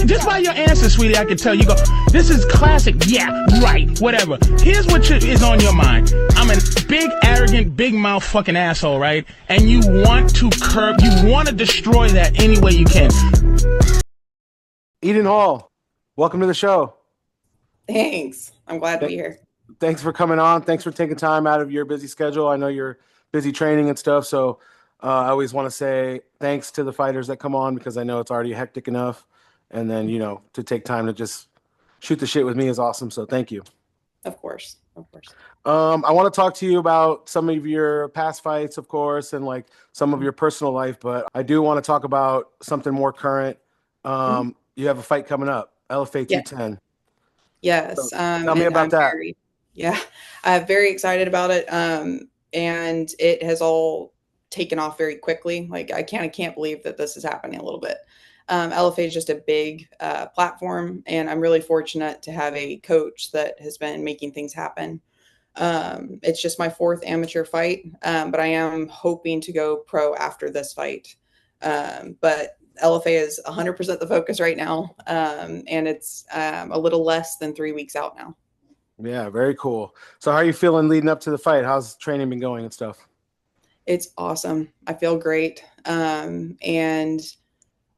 just by your answer, sweetie, I can tell you go, this is classic. Yeah, right, whatever. Here's what is on your mind. I'm a big, arrogant, big mouth fucking asshole, right? And you want to destroy that any way you can. Eden Hall, welcome to the show. Thanks. I'm glad to be here. Thanks for coming on. Thanks for taking time out of your busy schedule. I know you're busy training and stuff, so I always want to say thanks to the fighters that come on because I know it's already hectic enough. And then, to take time to just shoot the shit with me is awesome. So thank you. Of course. I want to talk to you about some of your past fights, of course, and like some of your personal life, but I do want to talk about something more current. You have a fight coming up, LFA 210. Yes. So tell me about that. I'm very excited about it. And it has all taken off very quickly. Like I can't believe that this is happening a little bit. LFA is just a big platform, and I'm really fortunate to have a coach that has been making things happen. It's just my 4th amateur fight, but I am hoping to go pro after this fight. But LFA is 100% the focus right now, and it's a little less than 3 weeks out now. Yeah, very cool. So how are you feeling leading up to the fight? How's training been going and stuff? It's awesome. I feel great. And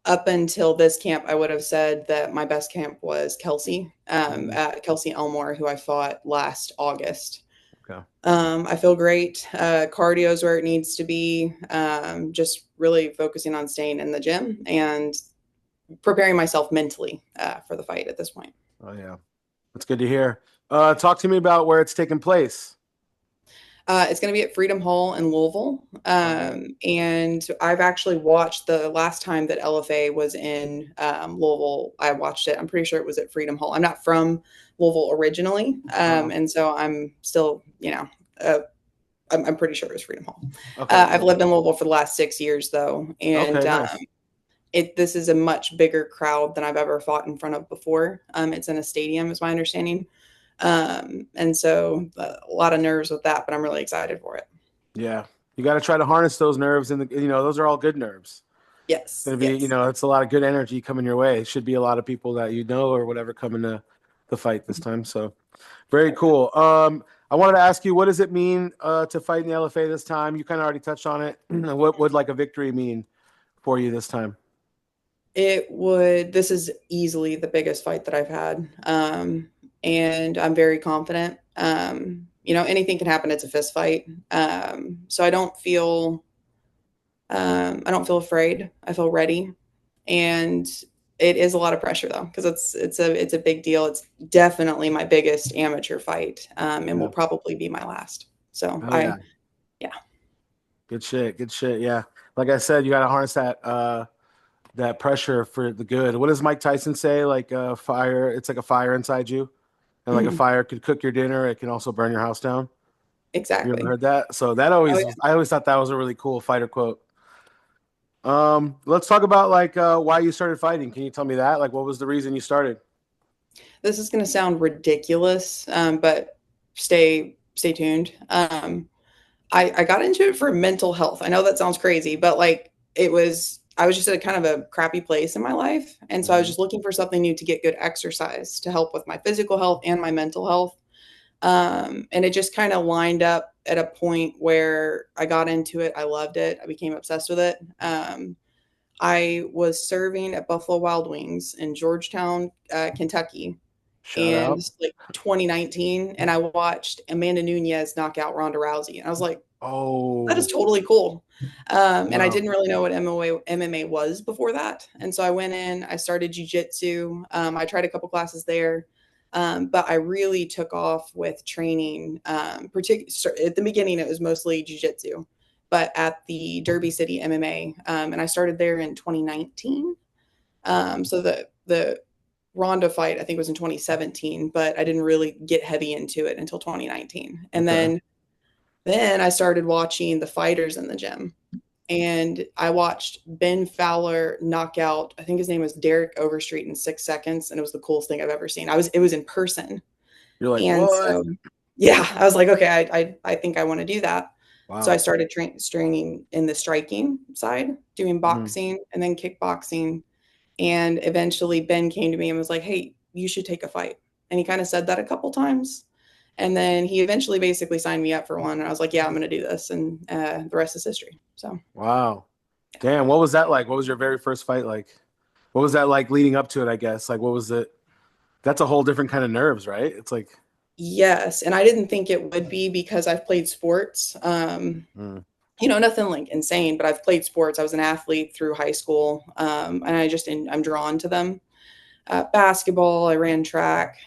up until this camp, I would have said that my best camp was Kelsey, Kelsey Elmore, who I fought last August. Okay. I feel great. Cardio is where it needs to be. Just really focusing on staying in the gym and preparing myself mentally for the fight at this point. Oh, yeah. That's good to hear. Talk to me about where it's taking place. It's going to be at Freedom Hall in Louisville. And I've actually watched the last time that LFA was in Louisville. I watched it. I'm pretty sure it was at Freedom Hall. I'm not from Louisville originally. And so I'm still, I'm pretty sure it was Freedom Hall. Okay. I've lived in Louisville for the last 6 years though. And nice. This is a much bigger crowd than I've ever fought in front of before. It's in a stadium is my understanding. And so a lot of nerves with that, but I'm really excited for it. Yeah. You got to try to harness those nerves and those are all good nerves. Yes. It's going to be, it's a lot of good energy coming your way. It should be a lot of people that or whatever coming to the fight this time. So very cool. I wanted to ask you, what does it mean to fight in the LFA this time? You kind of already touched on it. What would like a victory mean for you this time? This is easily the biggest fight that I've had. And I'm very confident. Anything can happen. It's a fist fight. So I don't feel afraid. I feel ready. And it is a lot of pressure though, because it's a big deal. It's definitely my biggest amateur fight. And will probably be my last. So yeah. Good shit. Yeah. Like I said, you got to harness that pressure for the good. What does Mike Tyson say? Like fire, it's like a fire inside you. And like a fire could cook your dinner, it can also burn your house down. Exactly. You ever heard that? So that I always thought that was a really cool fighter quote. Let's talk about like why you started fighting. Can you tell me that? Like, what was the reason you started? This is going to sound ridiculous, but stay tuned. I got into it for mental health. I know that sounds crazy, but like I was just at a kind of a crappy place in my life. And so I was just looking for something new to get good exercise to help with my physical health and my mental health. And it just kind of lined up at a point where I got into it. I loved it. I became obsessed with it. I was serving at Buffalo Wild Wings in Georgetown, Kentucky. Shout out. Like 2019. And I watched Amanda Nunes knock out Ronda Rousey. And I was like, oh, that is totally cool. And I didn't really know what MMA was before that. And so I went in, I started jiu-jitsu. I tried a couple classes there. But I really took off with training. Particularly at the beginning, it was mostly jiu-jitsu, but at the Derby City MMA. And I started there in 2019. So the Ronda fight, I think, was in 2017, but I didn't really get heavy into it until 2019. And then I started watching the fighters in the gym, and I watched Ben Fowler knock out, I think his name was Derek Overstreet, in 6 seconds. And it was the coolest thing I've ever seen. It was in person. You're like, and what? So, yeah, I was like, okay, I think I want to do that. Wow. So I started training in the striking side, doing boxing and then kickboxing. And eventually Ben came to me and was like, hey, you should take a fight. And he kind of said that a couple times. And then he eventually basically signed me up for one. And I was like, yeah, I'm going to do this. And the rest is history. So. Wow. Damn. What was that like? What was your very first fight like? What was that like leading up to it, I guess? Like, what was it? That's a whole different kind of nerves, right? It's like. Yes. And I didn't think it would be because I've played sports. You know, nothing like insane, but I've played sports. I was an athlete through high school. And I'm drawn to them. Basketball, I ran track.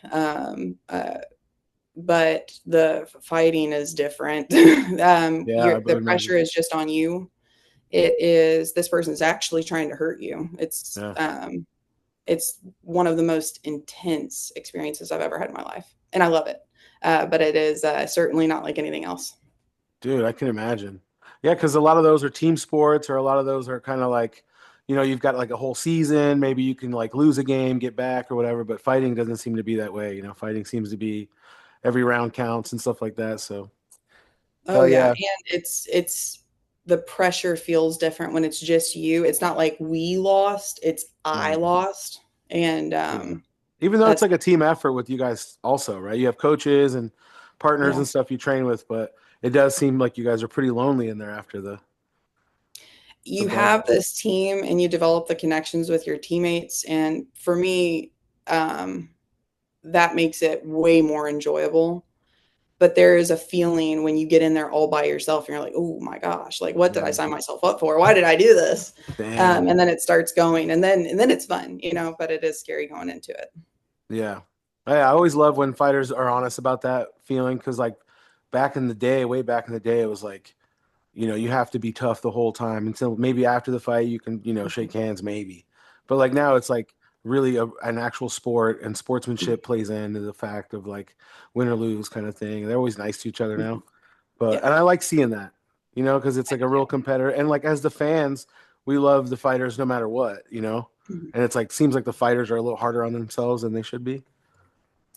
But the fighting is different. The pressure is just on you. It is, this person is actually trying to hurt you. It's one of the most intense experiences I've ever had in my life. And I love it. But it is certainly not like anything else. Dude, I can imagine. Yeah, because a lot of those are team sports, or a lot of those are kind of like, you know, you've got like a whole season. Maybe you can like lose a game, get back or whatever. But fighting doesn't seem to be that way. You know, fighting seems to be every round counts and stuff like that. So, oh yeah, and it's the pressure feels different when it's just you. It's not like we lost; it's I lost, and even though it's like a team effort with you guys, also, right? You have coaches and partners and stuff you train with, but it does seem like you guys are pretty lonely in there after the. You have this team and you develop the connections with your teammates. And for me, that makes it way more enjoyable. But there is a feeling when you get in there all by yourself and you're like, oh my gosh, like what did I sign myself up for? Why did I do this? And then it starts going and then it's fun, you know, but it is scary going into it. Yeah. I always love when fighters are honest about that feeling. Cause like back in the day, way back in the day, it was like, you know, you have to be tough the whole time until maybe after the fight you can, you know, shake hands maybe. But like now it's like really an actual sport, and sportsmanship plays into the fact of like win or lose kind of thing. They're always nice to each other now. But and I like seeing that, you know, because it's like a real competitor. And like as the fans, we love the fighters no matter what, you know. And it's like seems like the fighters are a little harder on themselves than they should be.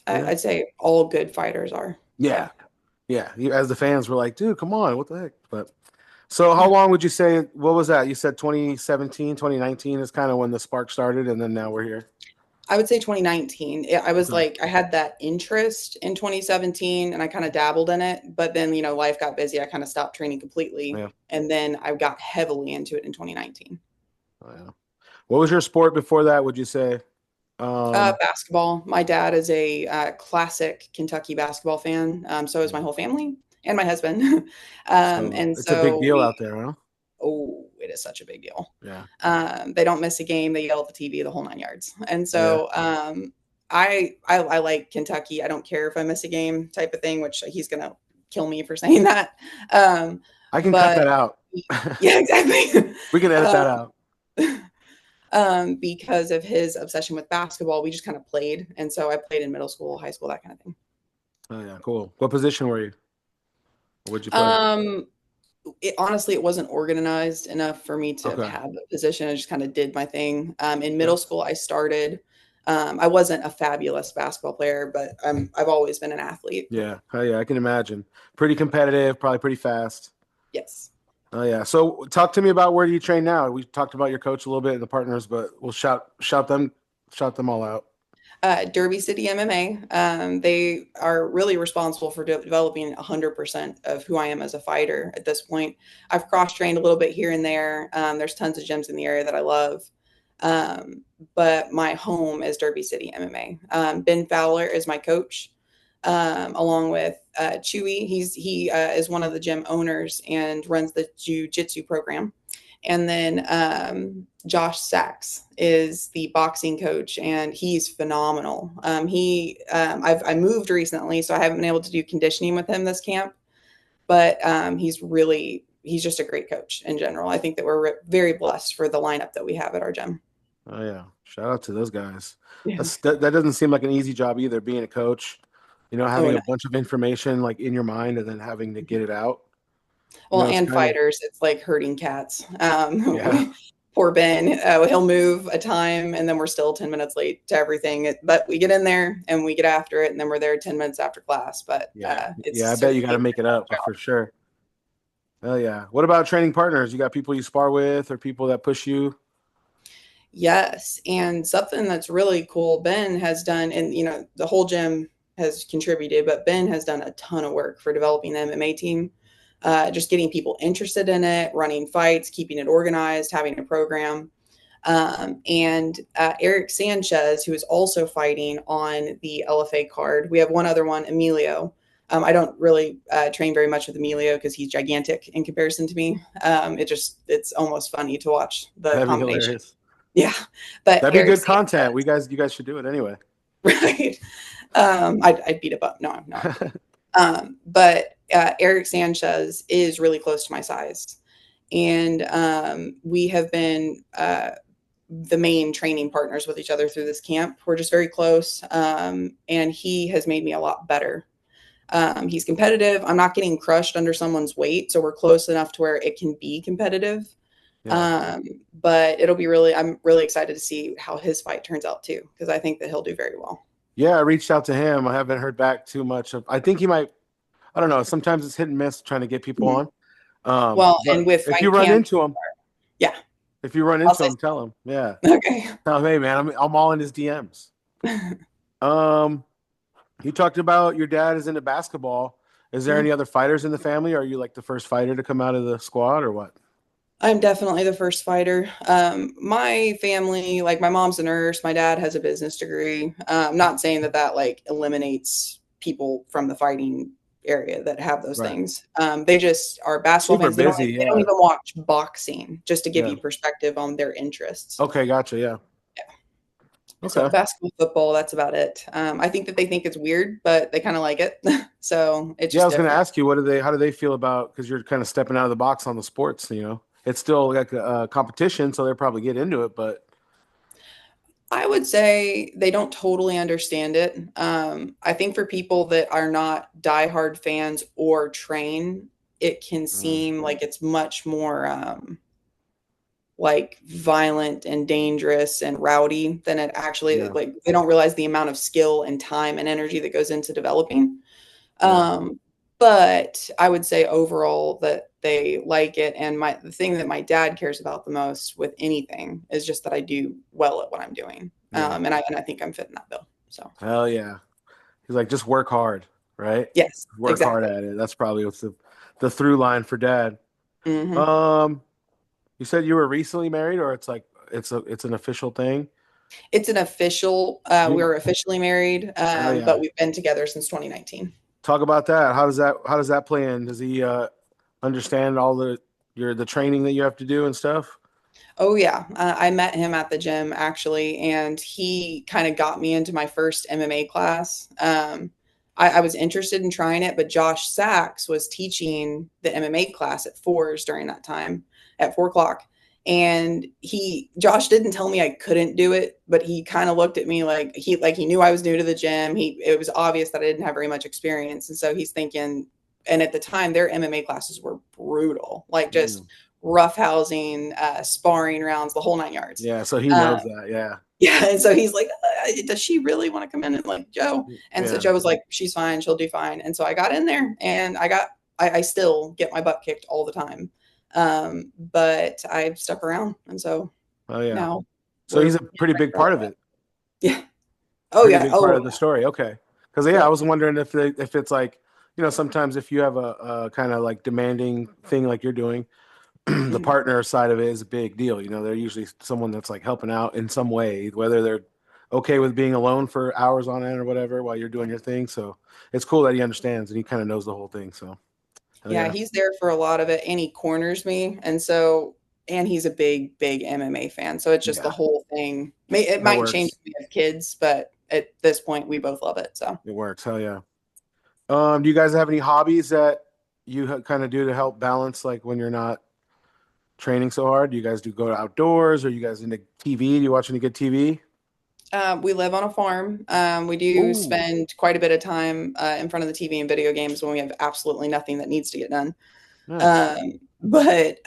I'd say all good fighters are. Yeah. Yeah. As the fans, we're like, dude, come on, what the heck? But so how long would you say, what was that? You said 2017, 2019 is kind of when the spark started, and then now we're here. I would say 2019. I was like, I had that interest in 2017 and I kind of dabbled in it, but then, you know, life got busy. I kind of stopped training completely. Yeah. And then I got heavily into it in 2019. Oh, yeah. What was your sport before that, would you say? Basketball. My dad is a classic Kentucky basketball fan. So is my whole family and my husband. It's a big deal out there, huh? Oh, it is such a big deal. Yeah. They don't miss a game. They yell at the TV, the whole 9 yards. And so I like Kentucky. I don't care if I miss a game type of thing, which he's going to kill me for saying that. I can cut that out. Yeah, exactly. We can edit that out. Because of his obsession with basketball, we just kind of played. And so I played in middle school, high school, that kind of thing. Oh yeah, cool. What position were you? What'd you play? Honestly, it wasn't organized enough for me to have a position. I just kind of did my thing. In middle school, I started. I wasn't a fabulous basketball player, but I've always been an athlete. Yeah. Oh yeah, I can imagine. Pretty competitive, probably pretty fast. Yes. Oh yeah. So talk to me about where do you train now? We talked about your coach a little bit and the partners, but we'll shout them all out. Derby City MMA. They are really responsible for developing 100% of who I am as a fighter at this point. I've cross-trained a little bit here and there. There's tons of gyms in the area that I love. But my home is Derby City MMA. Ben Fowler is my coach, along with Chewy. He is one of the gym owners and runs the jiu-jitsu program. And then Josh Sachs is the boxing coach, and he's phenomenal. I moved recently, so I haven't been able to do conditioning with him this camp, but he's just a great coach in general. I think that we're very blessed for the lineup that we have at our gym. Oh yeah, shout out to those guys. Yeah. That doesn't seem like an easy job either, being a coach. You know, having a bunch of information like in your mind and then having to get it out. Well, and fighters, it's like herding cats. Poor Ben, he'll move a time and then we're still 10 minutes late to everything. But we get in there and we get after it, and then we're there 10 minutes after class. But I bet you got to make it up for sure. Oh yeah. What about training partners? You got people you spar with or people that push you? Yes. And something that's really cool, Ben has done, and the whole gym has contributed, but Ben has done a ton of work for developing the MMA team, just getting people interested in it, running fights, keeping it organized, having a program. And Eric Sanchez, who is also fighting on the LFA card. We have one other one, Emilio. I don't really train very much with Emilio because he's gigantic in comparison to me. It's almost funny to watch the That'd be combination. hilarious. Yeah, but that'd be Eric good content. Sanchez, You guys should do it anyway. right? I'd beat him up. No, I'm not. But Eric Sanchez is really close to my size, and we have been the main training partners with each other through this camp. We're just very close, and he has made me a lot better. He's competitive. I'm not getting crushed under someone's weight, so we're close enough to where it can be competitive. Yeah. But I'm really excited to see how his fight turns out too, because I think that he'll do very well. Yeah, I reached out to him. I haven't heard back too much. I think he might. I don't know. Sometimes it's hit and miss trying to get people on. Well, and with if you run into him, yeah. If you run into him, tell him. Yeah. Okay. Tell him, hey man, I'm all in his DMs. You talked about your dad is into basketball. Is there any other fighters in the family? Are you like the first fighter to come out of the squad or what? I'm definitely the first fighter. My family, like my mom's a nurse, my dad has a business degree. I'm not saying that like eliminates people from the fighting area that have those things. They just are basketball fans. They don't even watch boxing, just to give you perspective on their interests. Okay, gotcha. Yeah. Okay. So basketball, football, that's about it. I think that they think it's weird, but they kind of like it. So it's just I was going to ask you, how do they feel about, because you're kind of stepping out of the box on the sports, It's still like a competition, so they'll probably get into it, but I would say they don't totally understand it. I think for people that are not diehard fans or train, it can seem like it's much more like violent and dangerous and rowdy than it actually like. They don't realize the amount of skill and time and energy that goes into developing. But I would say overall that they like it. And the thing that my dad cares about the most with anything is just that I do well at what I'm doing. And I think I'm fitting that bill. So hell yeah. He's like, just work hard, right? Yes. Work hard at it. That's probably what's the through line for dad. Mm-hmm. You said you were recently married, or it's like it's an official thing? It's an official. We were officially married, but we've been together since 2019. Talk about that. How does that play in? Does he understand all the training that you have to do and stuff? Oh yeah, I met him at the gym actually, and he kind of got me into my first MMA class. I was interested in trying it, but Josh Sachs was teaching the MMA class at Fours during that time at 4:00. And Josh didn't tell me I couldn't do it, but he kind of looked at me like he knew I was new to the gym. It was obvious that I didn't have very much experience. And so he's thinking, and at the time their MMA classes were brutal, like just roughhousing, sparring rounds, the whole 9 yards. Yeah. So he knows that. Yeah. Yeah. And so he's like, does she really want to come in and like Joe? And so Joe was like, she's fine. She'll do fine. And so I got in there and I still get my butt kicked all the time. But I've stuck around. And so now. So he's a pretty big part of it. Yeah. Oh yeah. Part of the story. Okay. Because I was wondering if it's like, sometimes if you have a kind of like demanding thing like you're doing, the partner side of it is a big deal. They're usually someone that's like helping out in some way, whether they're okay with being alone for hours on end or whatever while you're doing your thing. So it's cool that he understands and he kind of knows the whole thing. So yeah, he's there for a lot of it, and he corners me, and he's a big MMA fan. So it's just the whole thing. It might change if we have kids, but at this point, we both love it. So it works. Hell yeah. Do you guys have any hobbies that you kind of do to help balance, like when you're not training so hard? Do you guys go outdoors? Or you guys into TV? Do you watch any good TV? We live on a farm. We do spend quite a bit of time in front of the TV and video games when we have absolutely nothing that needs to get done. Nice. But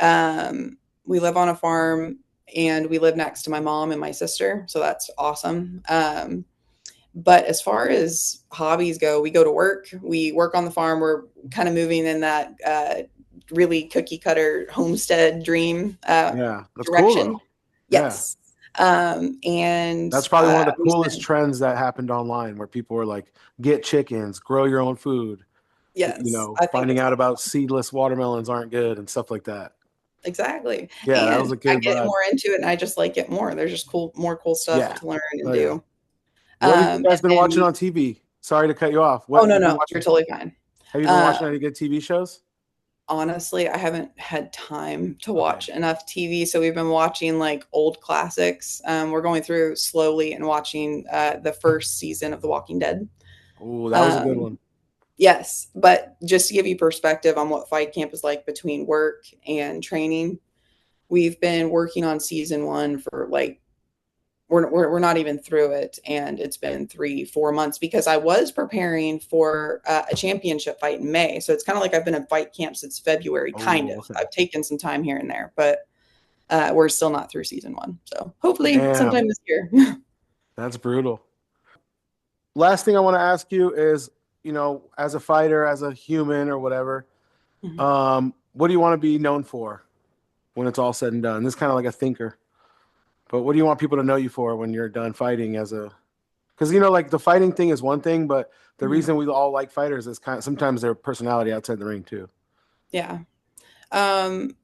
we live on a farm and we live next to my mom and my sister. So that's awesome. But as far as hobbies go, we go to work. We work on the farm. We're kind of moving in that really cookie cutter homestead dream that's direction. Cool, yes. And That's probably one of the we coolest spent, trends that happened online, where people were like, get chickens, grow your own food. You yes, know, I think finding it's out awesome. about seedless watermelons aren't good and stuff like that. Exactly. Yeah, that was And a I good get vibe. more into it and I just like it more. There's just more cool stuff Yeah. to learn and Oh yeah. do. What have you And guys been then watching on TV? Sorry to cut you off. oh, What no, have you been no, you're watching? totally fine. Have you been Uh, watching any good TV shows? Honestly, I haven't had time to Okay. watch enough TV. So we've been watching like old classics. We're going through slowly and watching the first season of The Walking Dead. Oh, that was a good Um, one. yes, but just to give you perspective on what fight camp is like between work and training, we've been working on season one for like we're not even through it, and it's been 3-4 months because I was preparing for a championship fight in May. So it's kind of like I've been at fight camp since February. Kind Oh, of, okay. I've taken some time here and there, but we're still not through season one. So hopefully Damn, sometime this year. that's brutal. Last thing I want to ask you is, as a fighter, as a human or whatever, what do you want to be known for when it's all said and done? This is kind of like a thinker, but what do you want people to know you for when you're done fighting because like the fighting thing is one thing, but the reason we all like fighters is kind of sometimes their personality outside the ring too. Yeah. Um,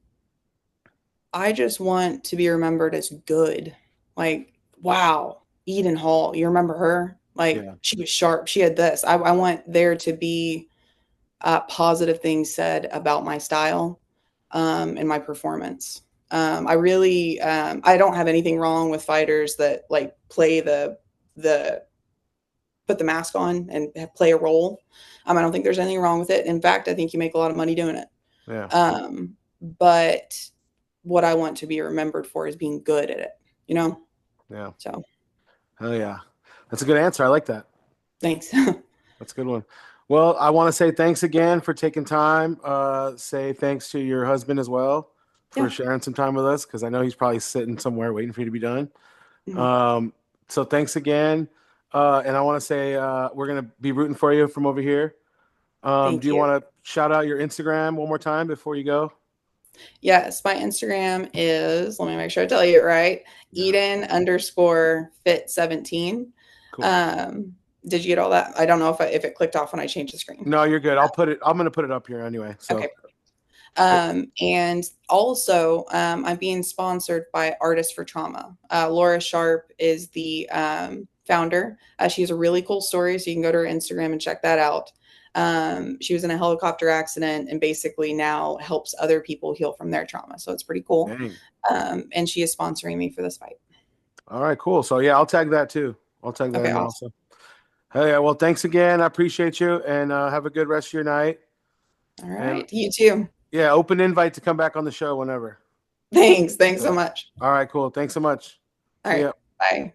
I just want to be remembered as good. Like, wow, Eden Hall, you remember her? Like, Yeah. she was sharp. She had this. I want there to be positive things said about my style and my performance. I really, I don't have anything wrong with fighters that like play the put the mask on and play a role. I don't think there's anything wrong with it. In fact, I think you make a lot of money doing it. Yeah. But what I want to be remembered for is being good at it. Yeah. So Hell yeah. That's a good answer. I like that. thanks. That's a good one. Well, I want to say thanks again for taking time. Say thanks to your husband as well for Yeah. sharing some time with us, because I know he's probably sitting somewhere waiting for you to be done. Mhm. So thanks again. And I want to say we're going to be rooting for you from over here. Do Thank you you. want to shout out your Instagram one more time before you go? Yes, my Instagram is, let me make sure I tell you it right, Yeah. Eden_fit17. Cool. Did you get all that? I don't know if it clicked off when I changed the screen. No, you're good. I'm going to put it up here anyway. So. Okay. And also, I'm being sponsored by Artists for Trauma. Laura Sharp is the founder. She has a really cool story, so you can go to her Instagram and check that out. She was in a helicopter accident and basically now helps other people heal from their trauma. So it's pretty cool. Dang. And she is sponsoring me for this fight. All right, cool. So yeah, I'll tag that too. I'll tag that Okay, in awesome. also. Hell yeah. Well, thanks again. I appreciate you, and have a good rest of your night. All right. And You too. yeah, open invite to come back on the show whenever. Thanks so much. All right, cool. Thanks so much. All See right. ya. Bye.